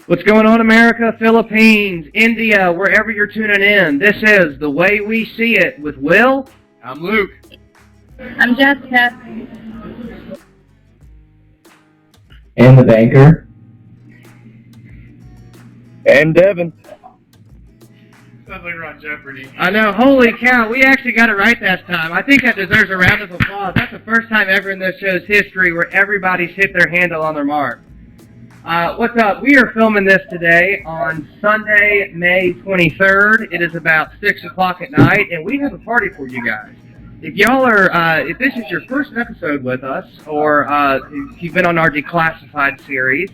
What's going on, America, Philippines, India, wherever you're tuning in? This is The Way We See It with Will. I'm Luke. I'm Jessica. And the banker. And Devin. Sounds like we're on Jeopardy. I know, holy cow, we actually got it right that time. I think that deserves a round of applause. That's the first time ever in this show's history where everybody's hit their handle on their mark. What's up? We are filming this today on Sunday, May 23rd. It is about 6 o'clock at night, and we have a party for you guys. If y'all are, if this is your first episode with us, or if you've been on our Declassified series,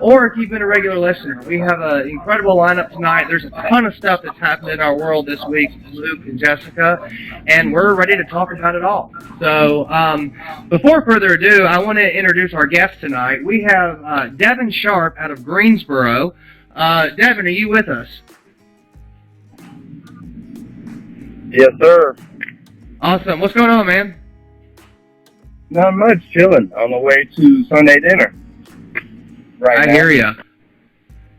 or if you've been a regular listener, we have an incredible lineup tonight. There's a ton of stuff that's happened in our world this week, Luke and Jessica, and we're ready to talk about it all. So, before further ado, I want to introduce our guest tonight. We have Devin Sharp out of Greensboro. Devin, are you with us? Yes, sir. Awesome. What's going on, man? Not much. Chilling on the way to Sunday dinner. Right now. I hear ya.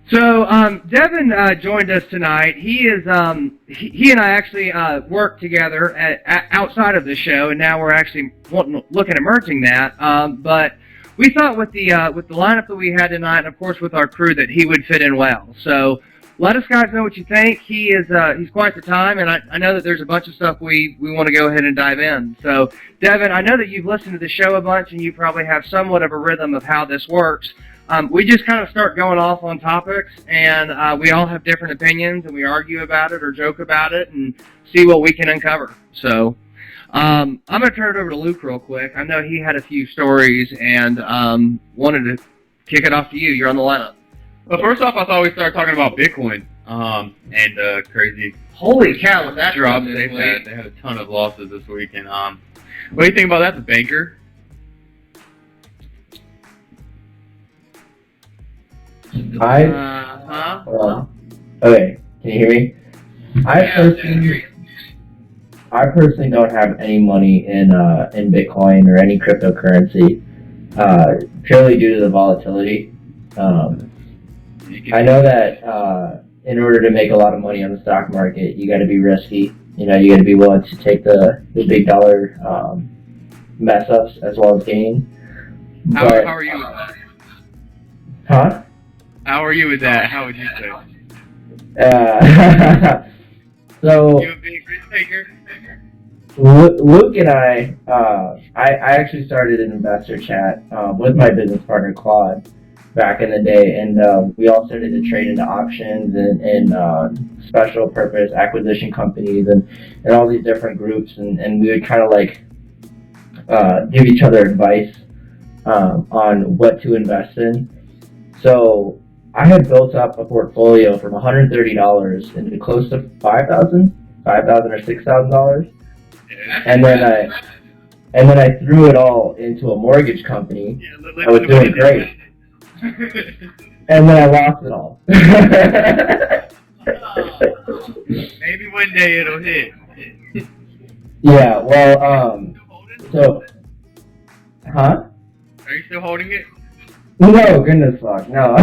So, Devin joined us tonight. He is he and I actually work together outside of the show, and now we're actually looking at merging that. But we thought with the lineup that we had tonight, and of course with our crew, that he would fit in well. So, let us guys know what you think. He is he's quite the time, and I know that there's a bunch of stuff we want to go ahead and dive in. So, Devin, I know that you've listened to the show a bunch, and you probably have somewhat of a rhythm of how this works. We just kind of start going off on topics, and we all have different opinions, and we argue about it or joke about it and see what we can uncover. So I'm going to turn it over to Luke real quick. I know he had a few stories and wanted to kick it off to you. You're on the lineup. Well, first off, I thought we'd start talking about Bitcoin and crazy Holy cow, with that drops they've had. They had a ton of losses this week. And what do you think about that, the banker? Okay, can you hear me? I personally don't have any money in Bitcoin or any cryptocurrency, purely due to the volatility. I know that in order to make a lot of money on the stock market, you got to be risky. You know, you got to be willing to take the big dollar mess ups as well as gain. How are you with that? Huh? How are you with that? How would you say? So You a big risk taker? Luke and I actually started an investor chat with my business partner Claude back in the day, and we all started to trade into options and special purpose acquisition companies and all these different groups, and we would kind of like give each other advice on what to invest in. So I had built up a portfolio from $130 into close to $5,000 or $6,000, and then I threw it all into a mortgage company. I was doing great, and then I lost it all. Maybe one day it'll hit. Yeah, well, so, huh? Are you still holding it? No, goodness fuck, no.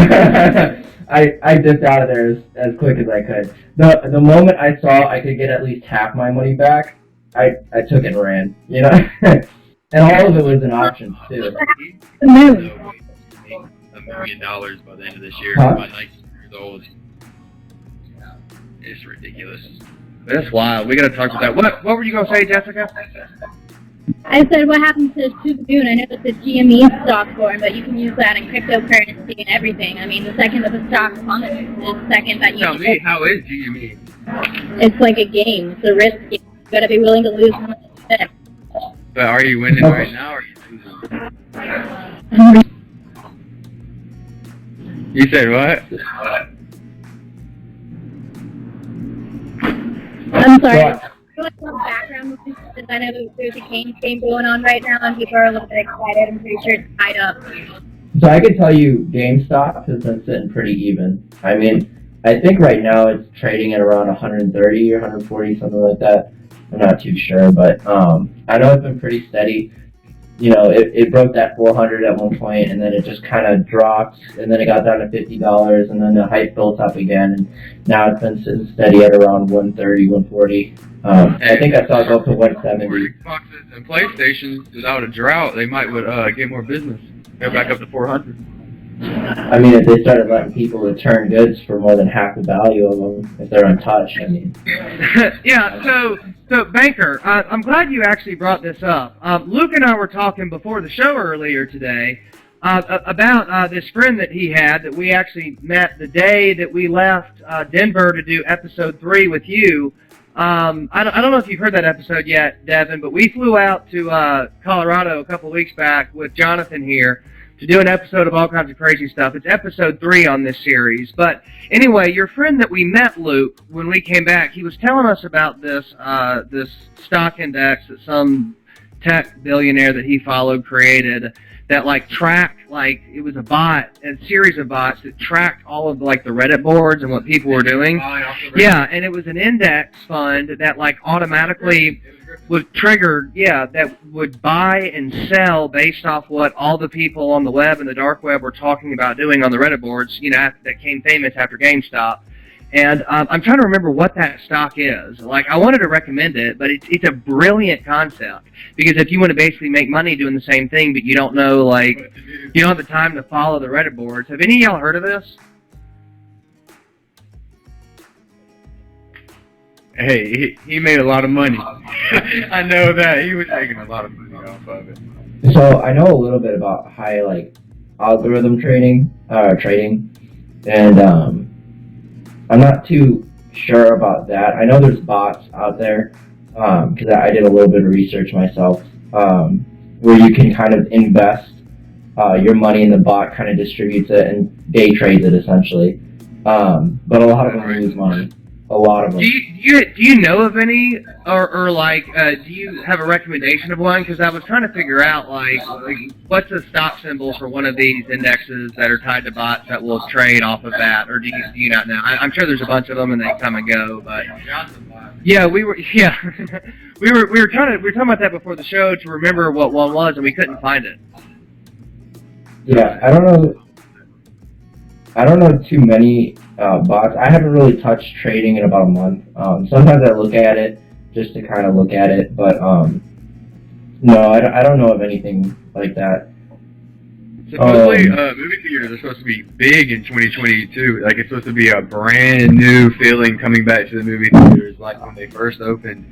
I dipped out of there as quick as I could. The moment I saw I could get at least half my money back, I took it and ran, you know? And all of it was an option, too. $1 million by the end of this year. Huh? By 19 years old. It's ridiculous. That's wild. We got to talk about that. What were you going to say, Jessica? I said, what happened to Supermoon? I know it's a GME stock form, but you can use that in cryptocurrency and everything. I mean, the second that the stock plummets is the second that you... Tell me, how is GME? It's like a game. It's a risk game. You gotta be willing to lose money. But are you winning right now, or are you losing? You said what? I'm sorry. Background noise, because I know there's a game going on right now, and people are a little bit excited. I'm pretty sure it's tied up. So I can tell you GameStop has been sitting pretty even. I mean, I think right now it's trading at around 130 or 140, something like that. I'm not too sure, but I know it's been pretty steady. it broke that 400 at one point, and then it just kind of dropped, and then it got down to $50, and then the hype built up again, and now it's been sitting steady at around 130, 140. I think I saw it go up to 170. Xboxes and PlayStations, without a drought, they might would get more business. Go back up to 400. I mean, if they started letting people return goods for more than half the value of them, if they're untouched, I mean. Yeah, so Banker, I'm glad you actually brought this up. Luke and I were talking before the show earlier today about this friend that he had that we actually met the day that we left Denver to do episode 3 with you. I don't know if you've heard that episode yet, Devin, but we flew out to Colorado a couple weeks back with Jonathan here to do an episode of all kinds of crazy stuff. It's episode 3 on this series. But anyway, your friend that we met, Luke, when we came back, he was telling us about this this stock index that some tech billionaire that he followed created that tracked, it was a bot, a series of bots that tracked all of the Reddit boards and what people were doing. Yeah, and it was an index fund that automatically was triggered, that would buy and sell based off what all the people on the web and the dark web were talking about doing on the Reddit boards, that came famous after GameStop. And I'm trying to remember what that stock is. I wanted to recommend it, but it's a brilliant concept. Because if you want to basically make money doing the same thing, but you don't know, you don't have the time to follow the Reddit boards. Have any of y'all heard of this? Hey, he made a lot of money. I know that. He was making a lot of money off of it. So I know a little bit about high, algorithm trading, and I'm not too sure about that. I know there's bots out there, because I did a little bit of research myself, where you can kind of invest your money and the bot kind of distributes it and day trades it essentially. But a lot of them lose money. A lot of them. Do you know of any, or do you have a recommendation of one? Because I was trying to figure out what's the stock symbol for one of these indexes that are tied to bots that will trade off of that, or do you not know? I'm sure there's a bunch of them and they come and go, but yeah, we were talking about that before the show to remember what one was, and we couldn't find it. Yeah, I don't know too many bots. I haven't really touched trading in about a month. Sometimes I look at it just to kind of look at it, but no, I don't know of anything like that. Supposedly, movie theaters are supposed to be big in 2022. It's supposed to be a brand new feeling coming back to the movie theaters, when they first opened,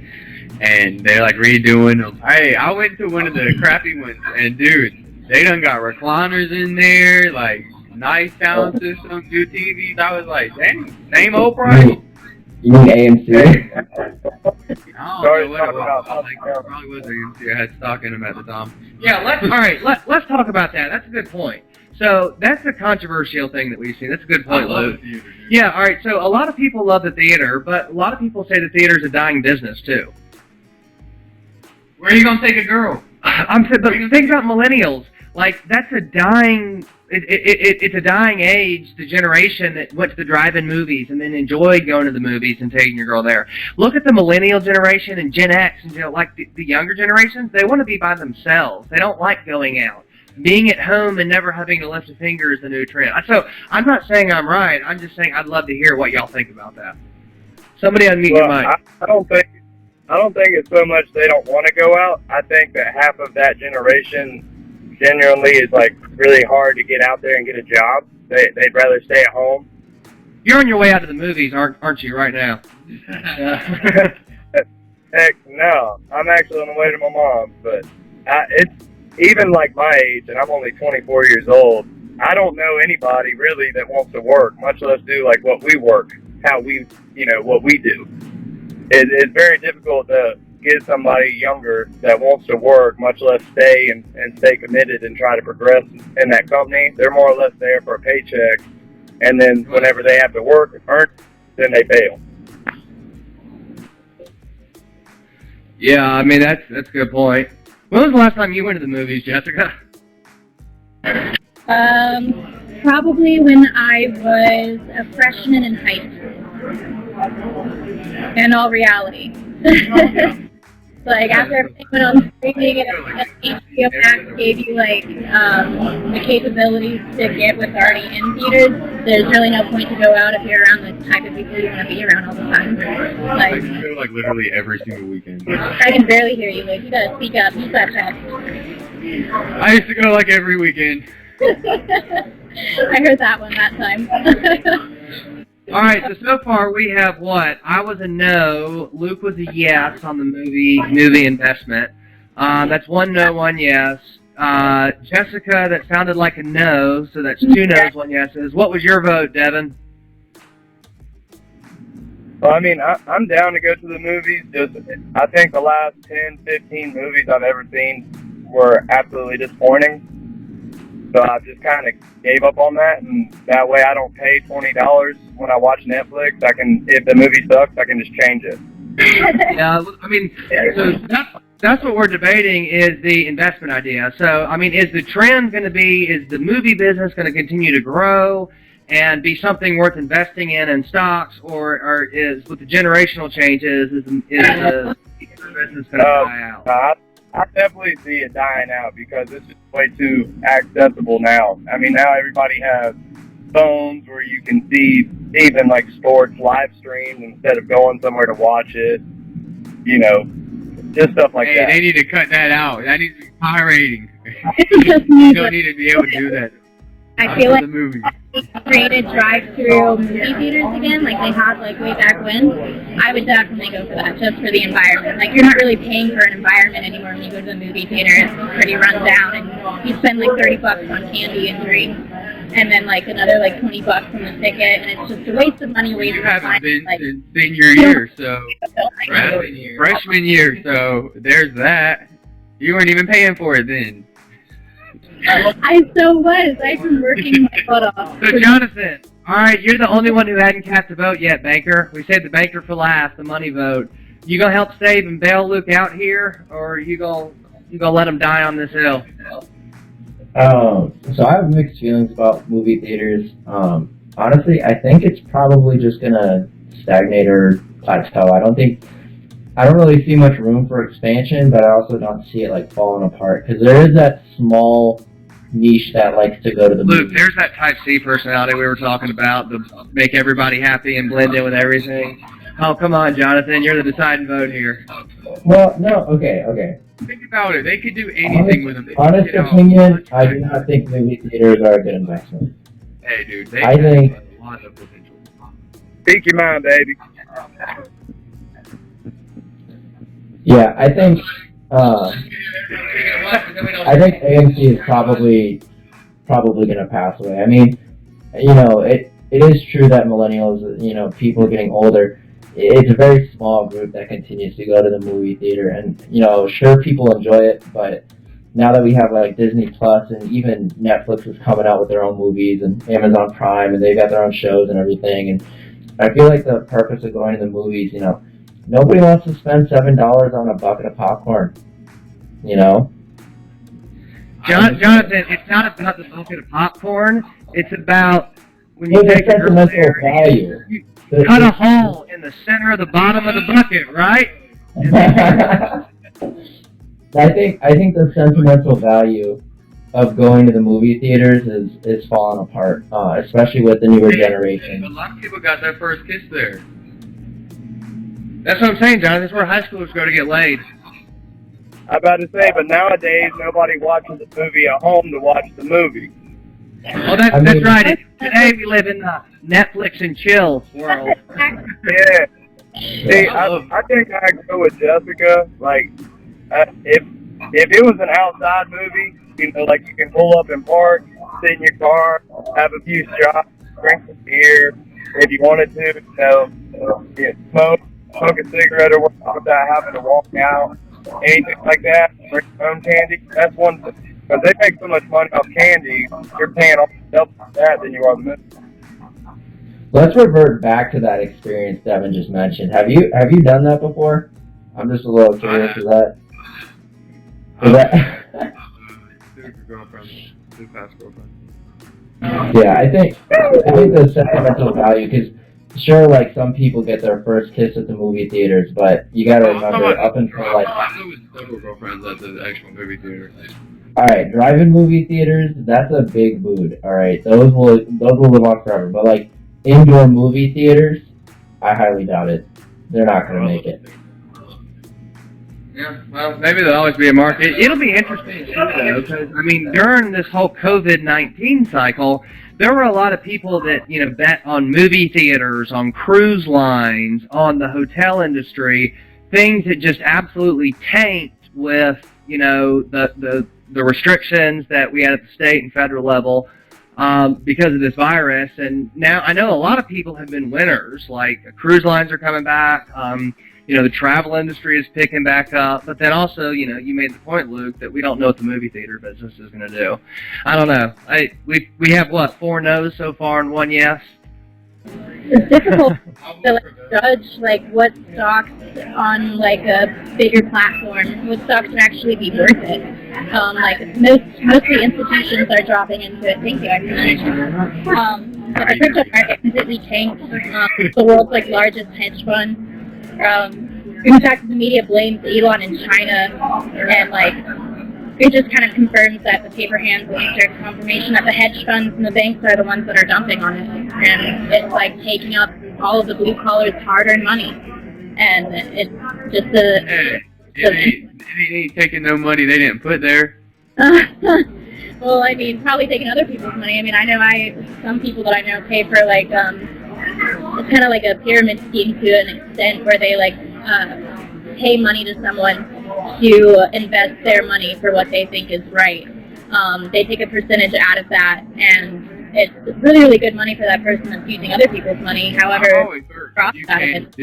and they're redoing them. Hey, I went to one of the crappy ones, and dude, they done got recliners in there, nice sound system, good TVs. I was like, dang, same old price. You mean AMC? I don't know what it was. It probably was AMC. I had stock in them at the time. Yeah, let's talk about that. That's a good point. So that's a controversial thing that we've seen. That's a good point, Luke. Yeah, all right. So a lot of people love the theater, but a lot of people say the theater is a dying business too. Where are you gonna take a girl? But think about millennials. That's a dying. It's a dying age, the generation that went to the drive-in movies and then enjoyed going to the movies and taking your girl there. Look at the millennial generation and Gen X, and the younger generations, they want to be by themselves. They don't like going out. Being at home and never having to lift a finger is the new trend. So I'm not saying I'm right. I'm just saying I'd love to hear what y'all think about that. Somebody unmute your mic. I don't think it's so much they don't want to go out. I think that half of that generation genuinely is really hard to get out there and get a job. They'd rather stay at home. You're on your way out to the movies, aren't you, right now? Heck no. I'm actually on the way to my mom's, but it's even my age, and I'm only 24 years old. I don't know anybody really that wants to work, much less do what we work, how we, what we do. It's very difficult to get somebody younger that wants to work, much less stay and stay committed and try to progress in that company. They're more or less there for a paycheck, and then whenever they have to work and earn, then they fail. Yeah, I mean that's a good point. When was the last time you went to the movies, Jessica? Probably when I was a freshman in high school. In all reality. Like, after everything went on streaming and HBO Max gave you, like, the capabilities to get what's already in theaters, there's really no point to go out if you're around the type of people you want to be around all the time. I Like, used to go like literally every single weekend. I can barely hear you, Luke. You gotta speak up. You got that. I used to go like every weekend. I heard that one that time. All right, so far we have what? I was a no. Luke was a yes on the movie investment. That's one no, one yes. Jessica, that sounded like a no, so that's two no's, one yeses. What was your vote, Devin? Well, I mean, I'm down to go to the movies. Just, I think the last 10, 15 movies I've ever seen were absolutely disappointing. So I just kind of gave up on that, and that way I don't pay $20 when I watch Netflix. If the movie sucks, I can just change it. Yeah, I mean, so that's what we're debating is the investment idea. So, I mean, is the trend going to be, is the movie business going to continue to grow and be something worth investing in stocks, or is, with the generational changes, is the business going to die out? I definitely see it dying out because it's just way too accessible now. I mean, now everybody has phones where you can see even like sports live streamed instead of going somewhere to watch it. You know, just stuff like that. They need to cut that out. That needs to be pirating. It's just me, You don't need to be able to do that. I feel like the movie. they created drive-through movie theaters again, like they had like way back when. I would definitely go for that, just for the environment. Like, you're not really paying for an environment anymore when you go to the movie theater. It's pretty run down, and you spend like $30 on candy and drinks, and then like another like $20 on the ticket, and it's just a waste of money, waste You of time. haven't been Like, since senior year, so freshman year, so there's that. You weren't even paying for it then. I so was. I've been working my butt off. So, Jonathan, all right, you're the only one who hadn't cast a vote yet, banker. We saved the banker for last, the money vote. You gonna help save and bail Luke out here, or you gonna let him die on this hill? So I have mixed feelings about movie theaters. Honestly, I think it's probably just gonna stagnate or plateau. I don't really see much room for expansion, but I also don't see it like falling apart because there is that small niche that likes to go to the Luke, movies. there's that type C personality we were talking about, the make everybody happy and blend in with everything. Oh, come on, Jonathan, you're the deciding vote here. Well, no, okay. Think about it. They could do anything with them. Honest opinion, I do not think movie theaters are a good investment. Hey, dude, they I think- have a lot of potential. Speak your mind, baby. Yeah, I think AMC is probably going to pass away. I mean, you know, it is true that millennials, you know, people getting older, it's a very small group that continues to go to the movie theater, and you know, sure, people enjoy it, but now that we have like Disney Plus and even Netflix is coming out with their own movies and Amazon Prime and they've got their own shows and everything, and I feel like the purpose of going to the movies, you know, nobody wants to spend $7 on a bucket of popcorn, you know? Jonathan, it's not about the bucket of popcorn. It's about when you It's take a a girl sentimental there, value. you cut a hole in the center of the bottom of the bucket, right? I think the sentimental value of going to the movie theaters is falling apart, especially with the newer A generation. lot of people got their first kiss there. That's what I'm saying, Jonathan. That's where high schoolers go to get laid. I'm about to say, but nowadays nobody watches the movie at home to watch the movie. Oh, that's right. Today we live in the Netflix and chill world. Yeah. See, I think I'd go with Jessica. Like, if it was an outside movie, you know, like you can pull up and park, sit in your car, have a few shots, drink some beer, if you wanted to, you know, smoke a cigarette or whatnot without having to walk out, anything like that, bring your own candy. That's one thing. Because they make so much money off candy, you're paying all stuff like that than you are the movie. Let's revert back to that experience Devin just mentioned. Have you done that before? I'm just a little curious. Is that? Past girlfriend. Yeah, I think the sentimental value, because sure, like some people get their first kiss at the movie theaters, but you gotta remember up until like. I was with several girlfriends at the actual movie theater. All right, drive-in movie theaters, that's a big mood. All right, those will live on forever. But like indoor movie theaters, I highly doubt it. They're not gonna make it. Yeah, well, maybe there'll always be a market. It'll be interesting to see, though, because, I mean, during this whole COVID-19 cycle, there were a lot of people that, you know, bet on movie theaters, on cruise lines, on the hotel industry, things that just absolutely tanked with, you know, the restrictions that we had at the state and federal level because of this virus. And now I know a lot of people have been winners, like cruise lines are coming back. You know, the travel industry is picking back up, but then also, you know, you made the point, Luke, that we don't know what the movie theater business is going to do. I don't know. We have, what, 4 no's so far and 1 yes? It's difficult to like judge like what stocks on like a bigger platform, what stocks would actually be worth it. Like mostly institutions are dropping into it. Thank you, I appreciate it. But the crypto market completely tanked. The world's like largest hedge fund. In fact, the media blames Elon in China, and like it just kind of confirms that the paper hands will insert confirmation that the hedge funds and the banks are the ones that are dumping on it, and it's like taking up all of the blue collars' hard-earned money, and it's just It ain't taking no money they didn't put there. well, I mean, probably taking other people's money. I mean, I know some people that I know pay for like it's kind of like a pyramid scheme to an extent where they like pay money to someone to invest their money for what they think is right. They take a percentage out of that, and it's really, really good money for that person that's using other people's money. However, you can't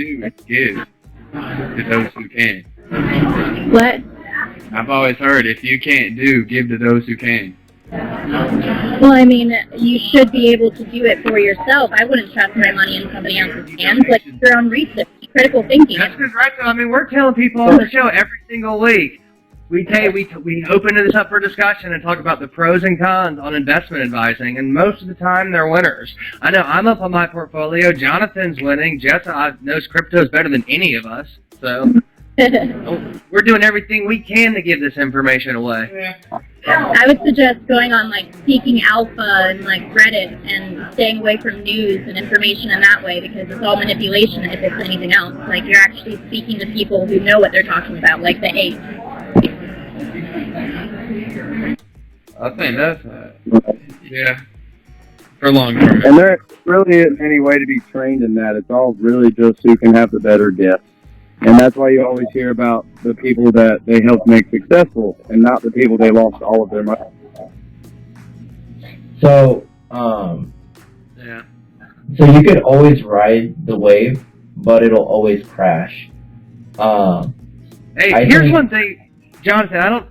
give to those who can. What? I've always heard if you can't give to those who can. Well, I mean, you should be able to do it for yourself. I wouldn't trust my money in somebody else's hands. Like your own research, critical thinking. That's just right, though. I mean, we're telling people on the show every single week. We open this up for discussion and talk about the pros and cons on investment advising, and most of the time they're winners. I know I'm up on my portfolio. Jonathan's winning. Jess knows crypto is better than any of us, so we're doing everything we can to give this information away. Yeah. I would suggest going on like Seeking Alpha and like Reddit and staying away from news and information in that way, because it's all manipulation if it's anything else. Like you're actually speaking to people who know what they're talking about, like the apes. I think that's yeah. For long term. And there really isn't any way to be trained in that. It's all really just who can have the better guess. And that's why you always hear about the people that they helped make successful and not the people they lost all of their money. So, Yeah. so you could always ride the wave, but it'll always crash. Hey, here's one thing, Jonathan. I don't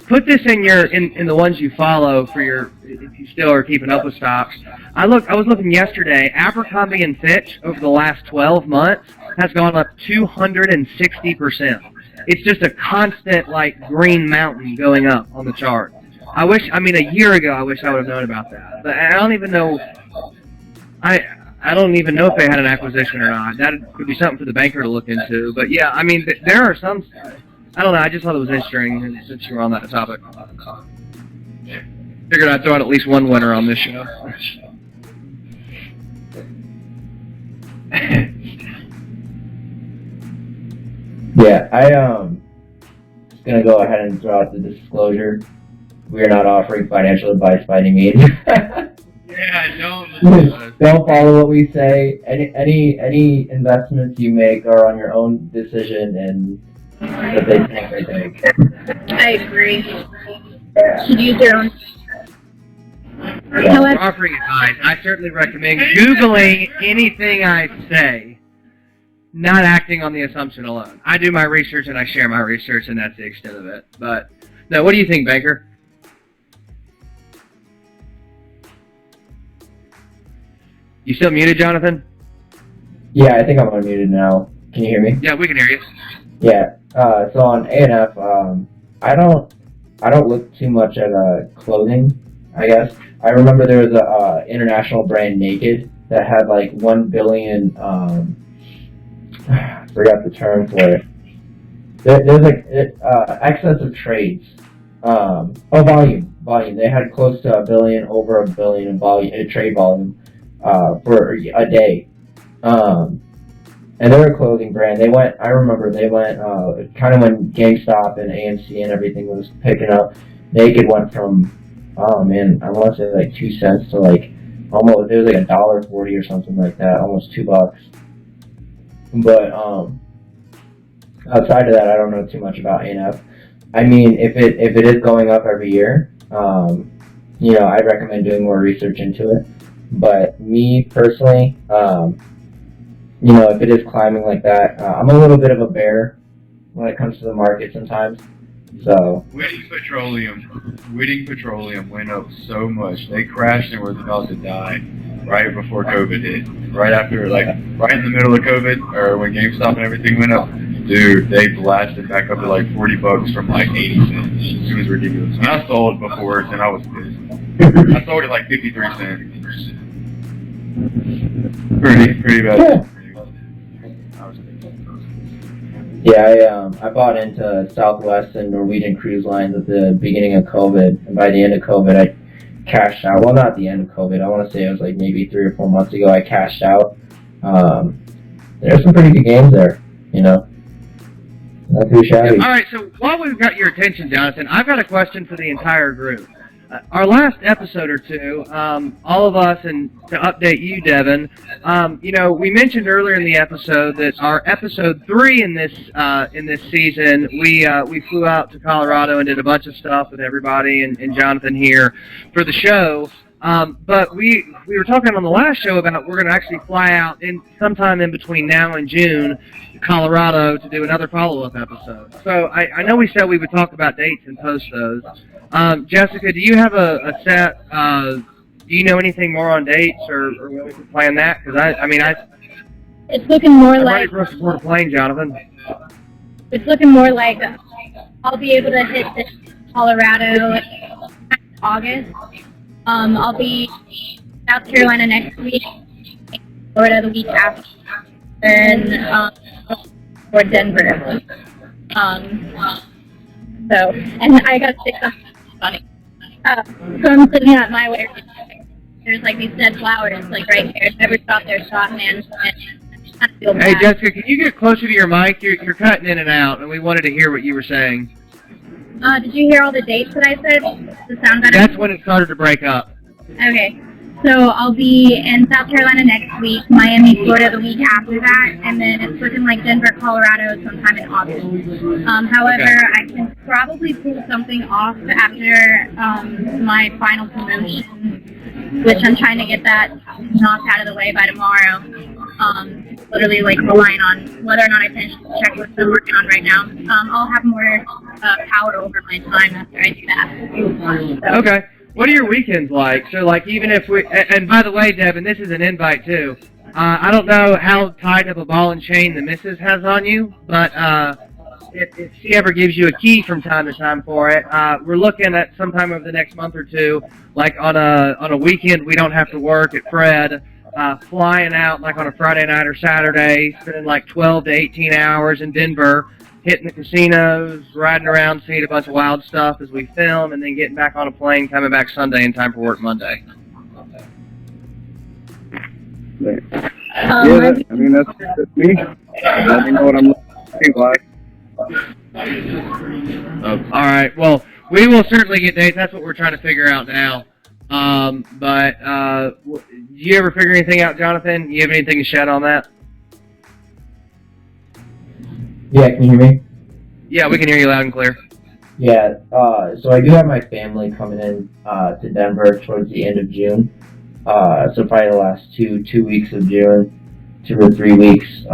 put this in in the ones you follow for your if you still are keeping up with stocks. I was looking yesterday. Abercrombie and Fitch over the last 12 months has gone up 260%. It's just a constant like green mountain going up on the chart. A year ago I wish I would have known about that. But I don't even know. I don't even know if they had an acquisition or not. That could be something for the banker to look into. But yeah, I mean, there are some. I don't know. I just thought it was interesting since you were on that topic. Figured I'd throw out at least one winner on this show. Yeah, just gonna go ahead and throw out the disclosure. We are not offering financial advice by any means. Yeah, Don't follow what we say. Any investments you make are on your own decision and that they think they make. I agree. Should use your own. Yeah. However, Offering advice, I certainly recommend Googling anything I say, not acting on the assumption alone. I do my research and I share my research, and that's the extent of it. But, no, what do you think, Banker? You still muted, Jonathan? Yeah, I think I'm unmuted now. Can you hear me? Yeah, we can hear you. Yeah. So on A&F, I don't look too much at clothing, I guess. I remember there was a international brand, Naked, that had like 1 billion. I forgot the term for it. There's like excess of trades. Volume. They had close to 1 billion, over 1 billion in volume, trade volume, for a day. And they're a clothing brand. I remember they went, kind of when GameStop and AMC and everything was picking up, Naked went from, oh man, I want to say like 2 cents to like almost, it was like $1.40 or something like that, almost $2. But outside of that, I don't know too much about ANF. I mean, if it is going up every year, I'd recommend doing more research into it. But me personally, if it is climbing like that, I'm a little bit of a bear when it comes to the market sometimes. So Whiting Petroleum went up so much. They crashed and were about to die right before COVID hit. Right after, right in the middle of COVID, or when GameStop and everything went up, dude, they blasted back up to like $40 from like 80 cents. It was ridiculous. And I sold before, and I was pissed. I sold it like 53 cents. Pretty bad. Yeah, I bought into Southwest and Norwegian Cruise Lines at the beginning of COVID, and by the end of COVID, I cashed out. Well, not the end of COVID. I want to say it was like maybe 3 or 4 months ago. I cashed out. There's some pretty good games there, Not too shabby. All right, so while we've got your attention, Jonathan, I've got a question for the entire group. Our last episode or two, all of us, and to update you, Devin, we mentioned earlier in the episode that our episode 3 in this season, we flew out to Colorado and did a bunch of stuff with everybody and Jonathan here for the show. But we were talking on the last show about we're going to actually fly out sometime in between now and June to Colorado to do another follow-up episode. So I know we said we would talk about dates and post those. Jessica, do you have a set? Do you know anything more on dates, or when we can plan that? Because it's looking more I'm like ready for us to board a plane, Jonathan. It's looking more like I'll be able to hit this Colorado in August. I'll be in South Carolina next week, Florida the week after, and or Denver. And I got to say something funny. So I'm sitting at my way. There's like these dead flowers, like right here. Never stopped their shot, man. I feel bad. Hey, Jessica, can you get closer to your mic? You're cutting in and out, and we wanted to hear what you were saying. Did you hear all the dates that I said? Does it sound better? That's when it started to break up. Okay. So I'll be in South Carolina next week, Miami, Florida the week after that, and then it's looking like Denver, Colorado sometime in August. However, I can probably pull something off after my final promotion, which I'm trying to get that knocked out of the way by tomorrow. Literally like relying on whether or not I finish the checklist I'm working on right now. I'll have more power over my time after I do that. So. Okay. What are your weekends like? So, like, even if and by the way, Devin, this is an invite, too. I don't know how tight of a ball and chain the missus has on you, but if she ever gives you a key from time to time for it, we're looking at sometime over the next month or two, like on a weekend we don't have to work at Fred, flying out like on a Friday night or Saturday, spending like 12 to 18 hours in Denver, hitting the casinos, riding around, seeing a bunch of wild stuff as we film, and then getting back on a plane, coming back Sunday in time for work Monday. Yeah, I mean, that's me. Let me know what I'm looking like. All right. Well, we will certainly get dates. That's what we're trying to figure out now. But do you ever figure anything out, Jonathan? You have anything to shed on that? Yeah, can you hear me? Yeah, we can hear you loud and clear. Yeah, so I do have my family coming in to Denver towards the end of June. So probably the last two weeks of June, 2 or 3 weeks.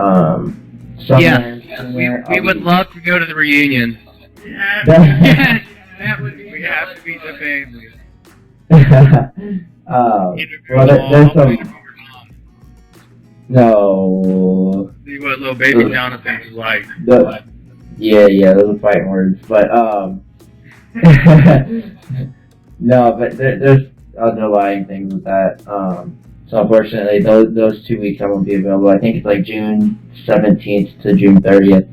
Yeah, we would love to go to the reunion. That would be, we have to be the family. Well, there's some... No. See what little baby Jonathan is like. Yeah, those are fighting words. But, no, but there's underlying things with that. So So unfortunately, those 2 weeks I won't be available. I think it's like June 17th to June 30th.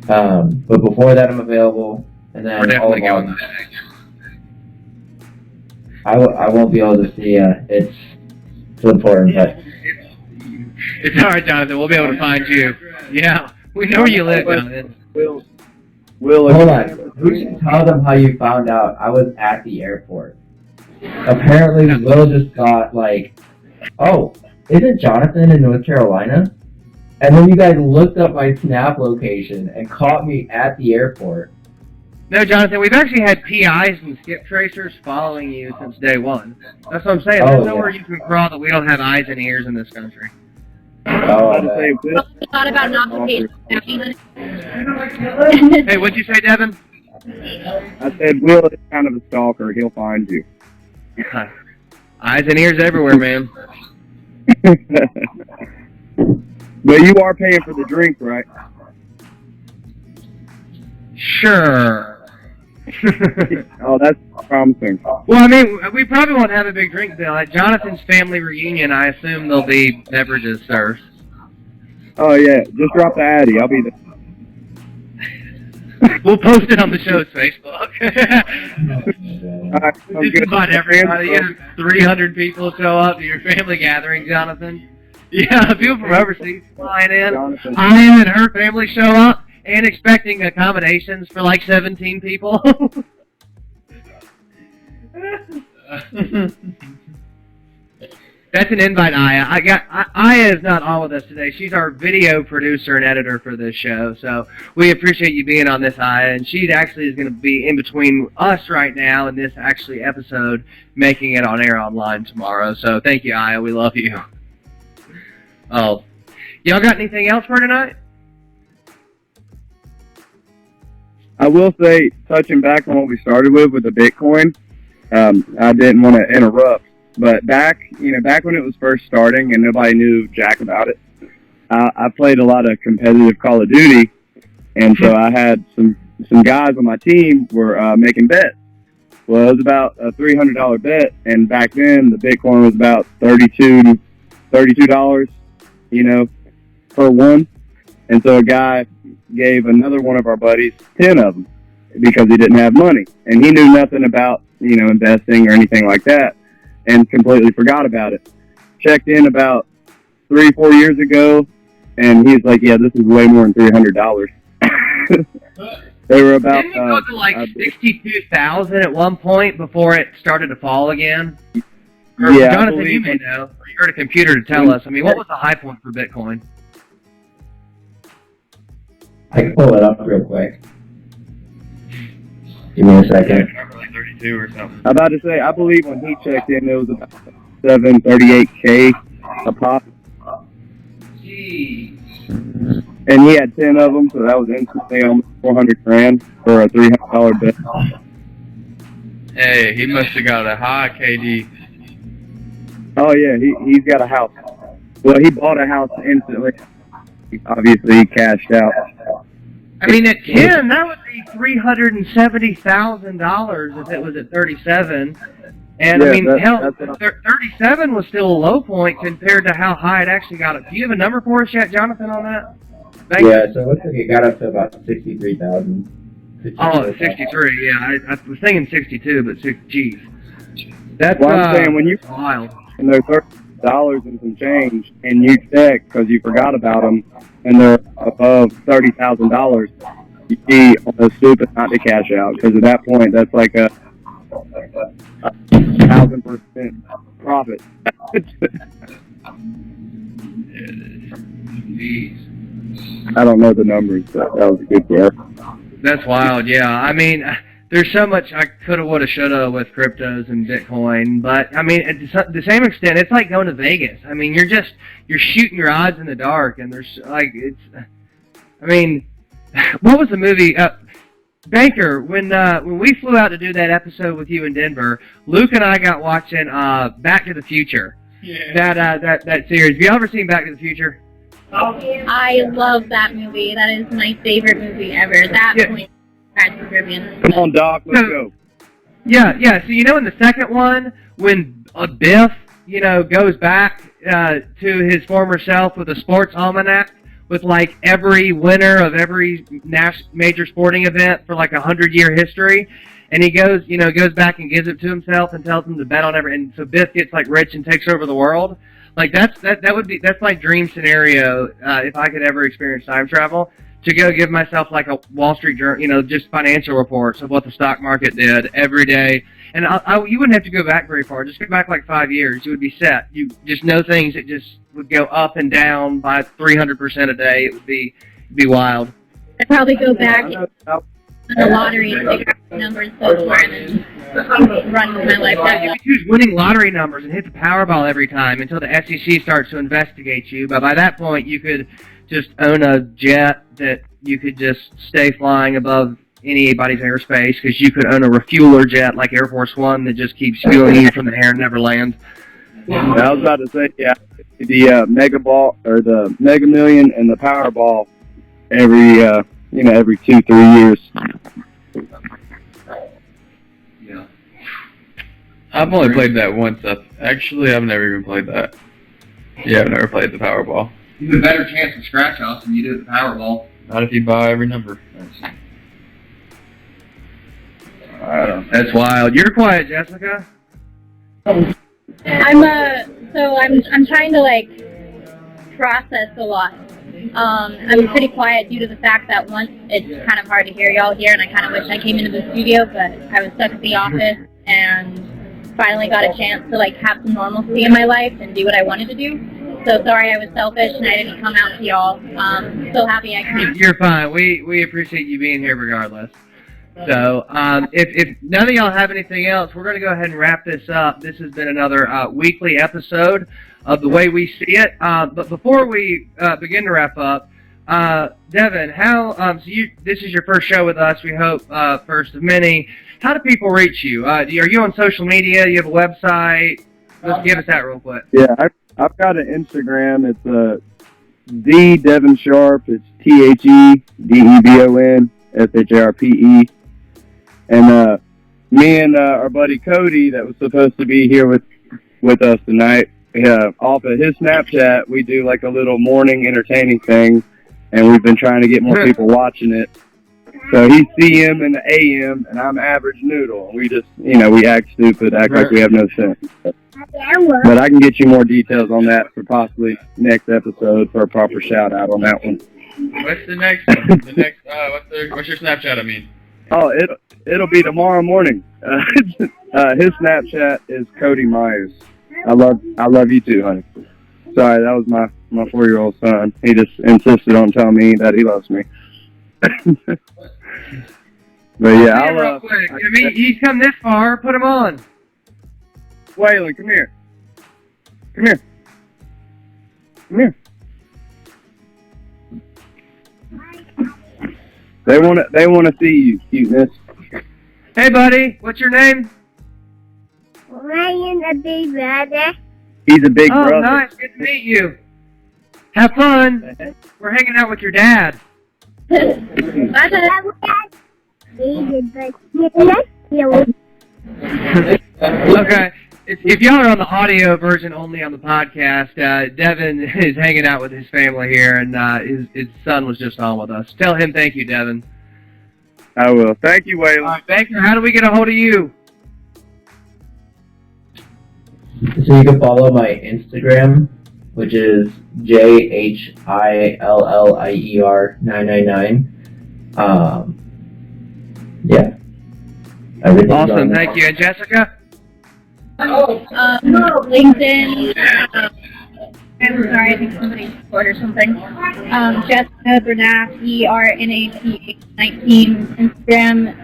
But before that, I'm available, and then We're definitely all of going. I won't be able to see you. It's important, but It's all right, Jonathan. We'll be able to find you. Yeah, we know where you live, Jonathan. Will, hold on. We should tell them how you found out I was at the airport. Apparently, Will just thought like, oh, isn't Jonathan in North Carolina? And then you guys looked up my Snap location and caught me at the airport. No, Jonathan, we've actually had PIs and skip tracers following you since day one. That's what I'm saying. There's nowhere you can crawl that we don't have eyes and ears in this country. Oh, We thought about not paying. Hey, what'd you say, Devin? I said, Will is kind of a stalker. He'll find you. Eyes and ears everywhere, man. But you are paying for the drink, right? Sure. Oh, that's promising. Well, I mean, we probably won't have a big drink bill. At Jonathan's family reunion, I assume there'll be beverages served. Oh, yeah. Just drop the Addy. I'll be there. We'll post it on the show's Facebook. All right, sounds Just good. about everybody. You know, 300 people show up to your family gathering, Jonathan. Yeah, people from overseas flying in. Jonathan. Ian and her family show up and expecting accommodations for like 17 people. That's an invite, Aya. Aya is not on with us today. She's our video producer and editor for this show, so we appreciate you being on this, Aya. And she actually is going to be in between us right now and this actually episode, making it on air online tomorrow. So thank you, Aya. We love you. Oh, y'all got anything else for tonight? I will say, touching back on what we started with the Bitcoin, I didn't want to interrupt, but back when it was first starting and nobody knew jack about it, I played a lot of competitive Call of Duty, and so I had some guys on my team were making bets. Well, it was about a $300 bet, and back then the Bitcoin was about $32, per one, and so a guy gave another one of our buddies 10 of them because he didn't have money, and he knew nothing about investing or anything like that, and completely forgot about it. Checked in about 3-4 years ago, and he's like, "Yeah, this is way more than $300." They were about. Didn't it go to like 62,000 at one point before it started to fall again? Or, yeah, Jonathan, you may know. Or you heard a computer to tell us. I mean, what was the high point for Bitcoin? I can pull it up real quick. Give me a second. Like 32 or something. I'm about to say, I believe when he checked in, it was about 738K a pop, Jeez. and he had 10 of them, so that was instantly almost $400,000 for a $300 bet. Hey, he must have got a high KD. Oh yeah, he's got a house. Well, he bought a house instantly. Obviously, he cashed out. I mean, at 10, that would be $370,000 if it was at 37. And Yeah, I mean, hell, that's what 37 was still a low point compared to how high it actually got up. Do you have a number for us yet, Jonathan, on that? Thank you. Yeah, so it looks like it got up to about 63,000. Oh, 63. Yeah, I was thinking 62, but geez, that's Well, I'm saying when you wild. and they're $30 and some change, and you check because you forgot about them, and they're above $30,000, you'd be almost stupid not to cash out because at that point that's like a 1,000% profit. Jeez. I don't know the numbers, but that was a good guess. That's wild, yeah. I mean, there's so much I coulda, woulda, shoulda with cryptos and Bitcoin, but I mean, to the same extent, it's like going to Vegas. I mean, you're shooting your odds in the dark, and there's like I mean, what was the movie? Baker, when we flew out to do that episode with you in Denver, Luke and I got watching Back to the Future. Yeah. That series. Have you ever seen Back to the Future? I love that movie. That is my favorite movie ever. That point, Pirates of the Caribbean. Come on, Doc, let's go. Yeah. So in the second one, when Biff, goes back to his former self with a sports almanac with like every winner of every major sporting event for like 100-year history, and he goes back and gives it to himself and tells him to bet on every, and so Biff gets like rich and takes over the world. Like that's my dream scenario if I could ever experience time travel, to go give myself like a Wall Street Journal, just financial reports of what the stock market did every day. And you wouldn't have to go back very far. Just go back like 5 years. You would be set. You just know things that just would go up and down by 300% a day. It would be wild. I'd probably go back in the lottery and figure out the numbers so far and then run with my life. You could choose winning lottery numbers and hit the Powerball every time until the SEC starts to investigate you. But by that point, you could just own a jet that you could just stay flying above anybody's airspace, because you could own a refueler jet like Air Force One that just keeps fueling you from the air and never land. I was about to say, yeah, the Mega Ball or the Mega Million and the Powerball every 2-3 years. Yeah. I've only played that once. Actually, I've never even played that. Yeah, I've never played the Powerball. You have a better chance of scratch-offs than you do at the Powerball. Not if you buy every number. That's wild. You're quiet, Jessica. I'm trying to like process a lot. I'm pretty quiet due to the fact that once it's kind of hard to hear y'all here, and I kind of wish I came into the studio, but I was stuck at the office and finally got a chance to like have some normalcy in my life and do what I wanted to do. So sorry I was selfish and I didn't come out to y'all. So happy I came. You're fine. We appreciate you being here regardless. So, if none of y'all have anything else, we're going to go ahead and wrap this up. This has been another weekly episode of The Way We See It. But before we begin to wrap up, Devin, this is your first show with us, we hope, first of many. How do people reach you? Are you on social media? Do you have a website? Let's give us that real quick. Yeah, I've got an Instagram. It's the Devin Sharp. It's THEDEVON And me and our buddy Cody, that was supposed to be here with us tonight, off of his Snapchat, we do like a little morning entertaining thing, and we've been trying to get more people watching it. So he's CM in the AM, and I'm Average Noodle. We just, we act stupid, act like we have no sense. But I can get you more details on that for possibly next episode for a proper shout out on that one. What's the next one? What's your Snapchat, I mean? Oh, it'll be tomorrow morning. His Snapchat is Cody Myers. I love you too, honey. Sorry, that was my 4-year-old son. He just insisted on telling me that he loves me. But yeah, real quick. I mean, he's come this far. Put him on. Waylon, come here. Come here. Come here. They want to see you, cuteness. Hey, buddy. What's your name? Ryan, a big brother. He's a big brother. Oh, nice. Good to meet you. Have fun. We're hanging out with your dad. Okay. If y'all are on the audio version only on the podcast, Devin is hanging out with his family here, and his son was just on with us. Tell him thank you, Devin. I will. Thank you, Waylon. All right, Baker, how do we get a hold of you? So you can follow my Instagram, which is JHILLIER999. Yeah. Everything's Awesome. Thank you. And Jessica? LinkedIn. I'm sorry, I think somebody scored or something. Jessica Bernath, ERNATH19. Instagram.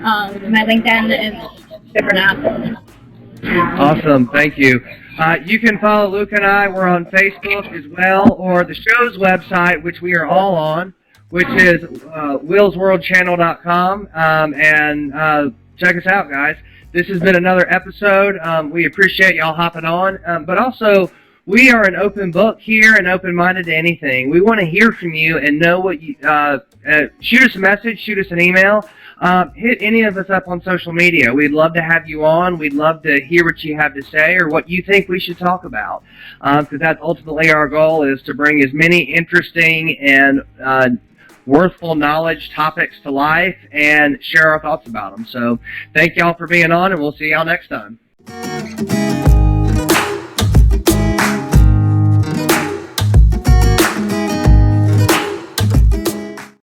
My LinkedIn is Bernath. Awesome. Thank you. You can follow Luke and I. We're on Facebook as well, or the show's website, which we are all on, which is willsworldchannel.com. And check us out, guys. This has been another episode. We appreciate y'all hopping on. But also, we are an open book here and open-minded to anything. We want to hear from you and know what you... shoot us a message, shoot us an email. hit any of us up on social media. We'd love to have you on. We'd love to hear what you have to say or what you think we should talk about, because that's ultimately our goal, is to bring as many interesting and worthful knowledge topics to life and share our thoughts about them. So thank y'all for being on, and we'll see y'all next time.